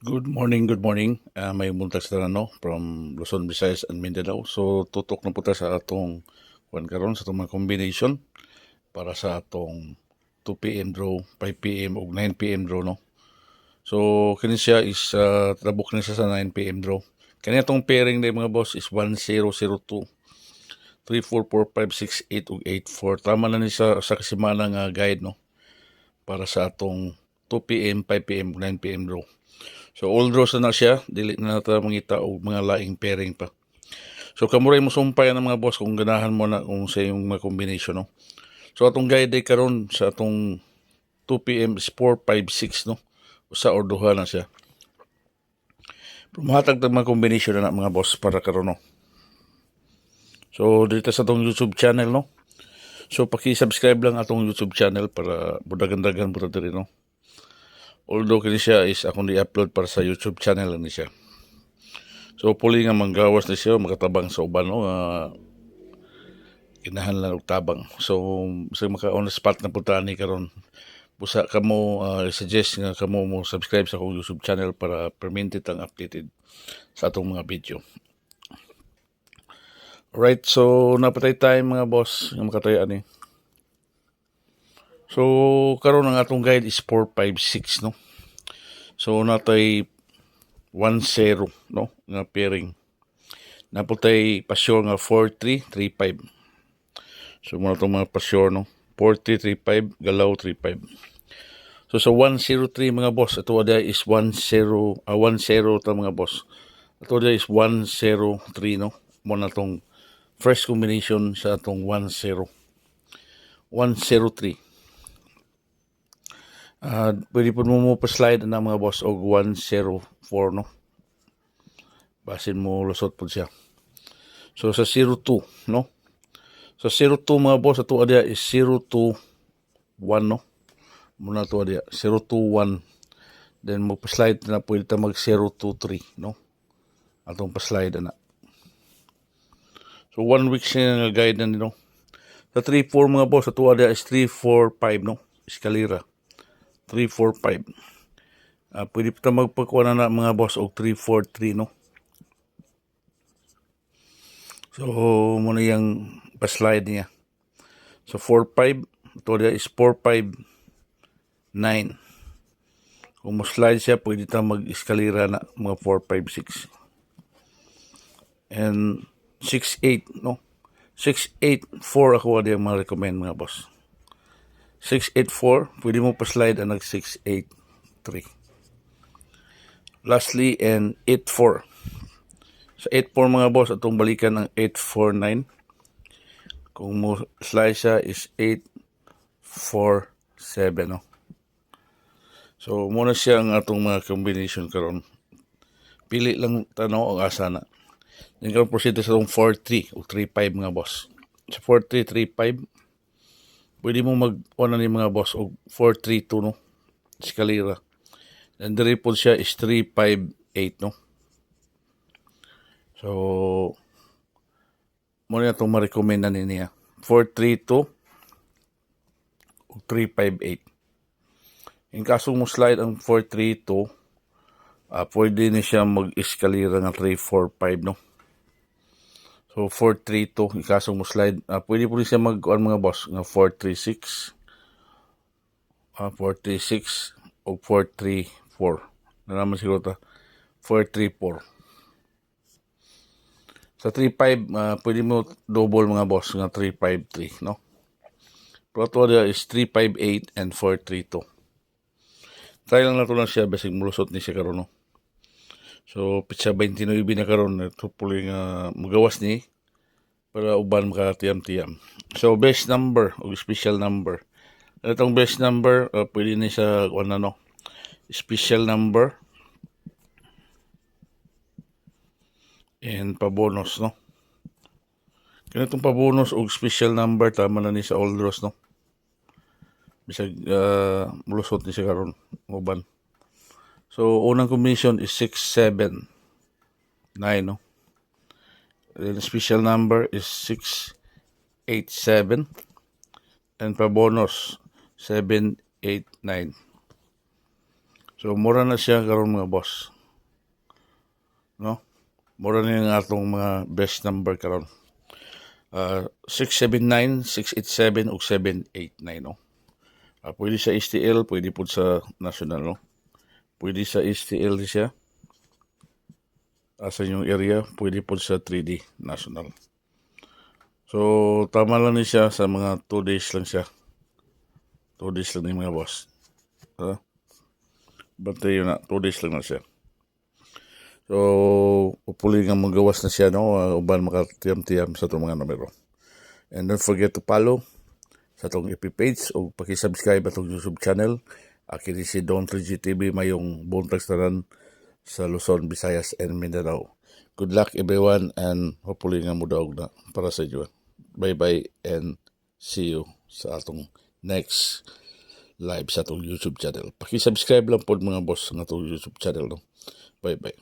Good morning, good morning. May buntag sa no from Luzon, Visayas and Mindanao. So tutok na po ta sa atong kuan karon sa atong mga combination para sa atong 2 p.m. draw, 5 p.m. ug 9 p.m. draw no. So kini siya is tabok ni siya sa 9 p.m. draw. Kani atong pairing day mga boss is 1002 344568 ug 84. Tama na ni sa kasimana nga guide no para sa atong 2 p.m., 5 p.m. ug 9 p.m. draw. So all draws na siya, dili na nata mangita og mga laing pairing pa. So kamuray mo sumpay ng mga boss kung ganahan mo na kung sa yung mga combination no. So atong guide day karon sa atong 2 p.m. is 4, 5, 6 no. Usa or duha na siya. Mahatag tag mga combination na mga boss para karon no. So dito sa atong YouTube channel no. So paki-subscribe lang atong YouTube channel para budagan-dagan po diri no. Although kini siya is akong di-upload para sa YouTube channel lang ni siya. So puli nga manggawas ni siya makatabang sa uban no kinahanglan og tabang. So sa maka on the spot na punta ni karon busa kamo suggest nga kamo mo subscribe sa akong YouTube channel para permanent ang updated sa atong mga video. Right, so napatay time mga boss nga makatay ani. So karon ang atong guide is 456 no. So natay 1-0 no nga pairing. Naputay pasyor nga 4-3-3-5. So muna itong mga pasyor no. 4-3-3-5, galaw 3-5. So sa 1-0-3 mga boss, ito ada is 1-0 ta mga boss. Ito ada is 1-0-3 no. Muna itong first combination sa itong 1-0. 1-0-3. Pwede po mo pa-slide na mga boss og 1-0-4 no. Basin mo lusot po siya. So sa 0-2 no. So 0-2 mga boss, ito ada is 0-2-1 no. Muna ito ada 0-2-1. Then mo pa-slide na pwede ta mag 0-2-3 no. Atong pa-slide na. So 1 week siya nga guide na no. Sa 3-4 mga boss, ito ada is 3-4-5 no. Eskalera. 3-4-5. Pwede pa magpakuha na mga boss og 3-4-3 no. So muna yung pa-slide niya. So 4-5, ito is 4-5-9. Kung mo slide siya, pwede ta mag-eskalera na mga 4-5-6. And 6-8 no. 6-8-4 ako ada mga recommend mga boss. 6-8-4, pwede mo pa-slide ang nag 6-8-3. Lastly, and 8-4. Sa 8-4 mga boss, atong balikan ang 8-4-9. Kung mo slide siya is 8-4-7 no. So muna siya ang atong mga combination karon. Pili lang tanaw ang asa na. Then karon proceed sa atong 4-3 o 3-5 mga boss. Sa 4-3, 3-5, pwede mo mag-on ni mga boss o 4-3-2 no. Eskalera. And the po siya is 3-5-8 no. So muna na itong ma-recommend na niya. 4-3-2 o 3-5-8. In kaso mo slide ang 4-3-2, pwede na siya mag-eskalera ng 3-4-5 no. So 4-3-2, in kaso mo slide, pwede po rin siya mga boss ng 4-3-6, 4-3-6 o 4-3-4. Nalaman siguro ta 4-3-4. Sa 3-5, pwede mo double mga boss ng 3-5-3 no. Pero ito is 3-5-8 and 4-3-2. Try lang nato lang siya basig mulusot ni siya karon no. So pitsa 29 na karon ito puli nga magawas ni para uban makatiyam-tiyam. So best number o special number. Itong best number pwede ni sa no. Special number and pa-bonus no. Kanitong pa-bonus o special number tama na ni sa all draws no. Bisag mulusot ni siya karon uban. So unang combination is 6-7-9 no. The special number is 6-8-7 and pa bonus 7-8-9. So mura na siya karon mga boss. No? Mura na yung atong mga best number karon. 679, 687 ug 789 no. Pwede sa STL, pwede po sa national no. Pwede sa STL siya. Sa inyong area, pwede po sa 3D national. So tama lang ni siya sa mga 2 days lang siya. 2 days lang ni mga boss. Bantay yun na, 2 days lang na siya. So, upuli nga magawas na siya, no? Uban makatiyam-tiyam sa itong mga numero. And don't forget to follow sa itong FB page o pakisubscribe atong YouTube channel. Kini si Don 3G TV mayong buong tagstanan sa Luzon, Visayas, and Mindanao. Good luck everyone and hopefully nga mudaog na para sa inyo. Bye-bye and see you sa atong next live sa atong YouTube channel. Pakisubscribe lang po mga boss ng atong YouTube channel. No? Bye-bye.